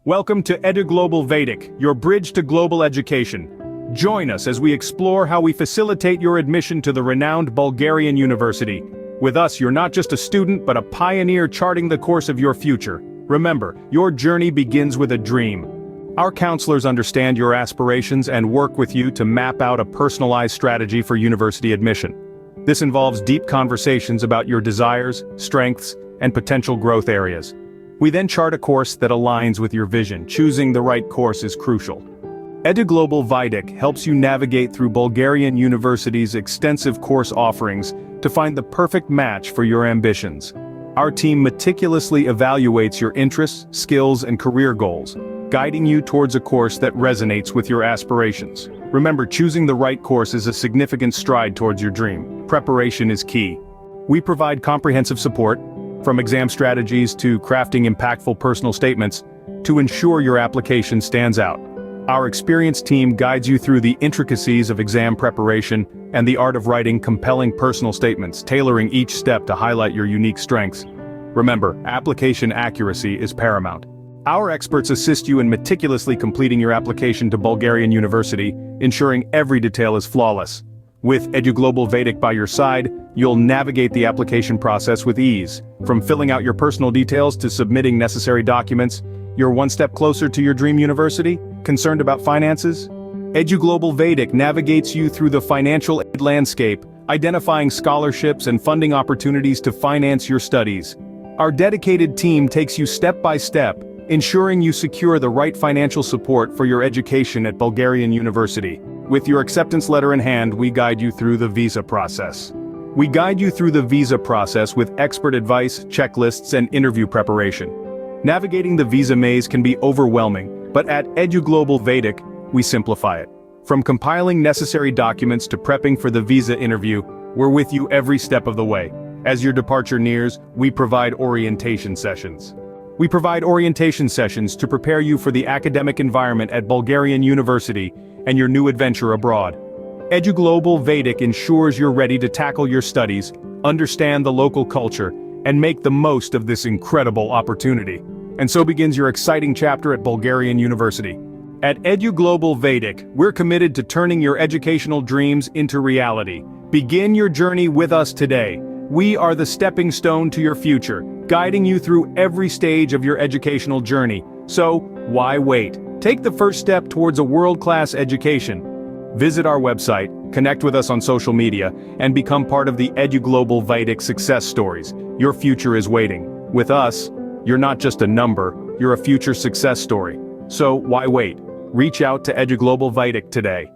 Welcome to Eduglobal Vaidik, your bridge to global education. Join us as we explore how we facilitate your admission to the renowned Bulgarian University. With us, you're not just a student, but a pioneer charting the course of your future. Remember, your journey begins with a dream. Our counselors understand your aspirations and work with you to map out a personalized strategy for university admission. This involves deep conversations about your desires, strengths, and potential growth areas. We then chart a course that aligns with your vision. Choosing the right course is crucial. Eduglobal Vaidik helps you navigate through Bulgarian University's extensive course offerings to find the perfect match for your ambitions. Our team meticulously evaluates your interests, skills, and career goals, guiding you towards a course that resonates with your aspirations. Remember, choosing the right course is a significant stride towards your dream. Preparation is key. We provide comprehensive support, from exam strategies to crafting impactful personal statements, to ensure your application stands out. Our experienced team guides you through the intricacies of exam preparation and the art of writing compelling personal statements, tailoring each step to highlight your unique strengths. Remember, application accuracy is paramount. Our experts assist you in meticulously completing your application to Bulgarian University, ensuring every detail is flawless. With Eduglobal Vaidik by your side, you'll navigate the application process with ease. From filling out your personal details to submitting necessary documents, you're one step closer to your dream university. Concerned about finances? Eduglobal Vaidik navigates you through the financial aid landscape, identifying scholarships and funding opportunities to finance your studies. Our dedicated team takes you step by step, ensuring you secure the right financial support for your education at Bulgarian University. With your acceptance letter in hand, we guide you through the visa process. We guide you through the visa process with expert advice, checklists, and interview preparation. Navigating the visa maze can be overwhelming, but at Eduglobal Vaidik, we simplify it. From compiling necessary documents to prepping for the visa interview, we're with you every step of the way. As your departure nears, we provide orientation sessions. We provide orientation sessions to prepare you for the academic environment at Bulgarian University and your new adventure abroad. Eduglobal Vaidik ensures you're ready to tackle your studies, understand the local culture, and make the most of this incredible opportunity. And so begins your exciting chapter at Bulgarian University. At Eduglobal Vaidik, we're committed to turning your educational dreams into reality. Begin your journey with us today. We are the stepping stone to your future, guiding you through every stage of your educational journey. So, why wait? Take the first step towards a world-class education. Visit our website, connect with us on social media, and become part of the Eduglobal Vaidik success stories. Your future is waiting. With us, you're not just a number, you're a future success story. So, why wait? Reach out to Eduglobal Vaidik today.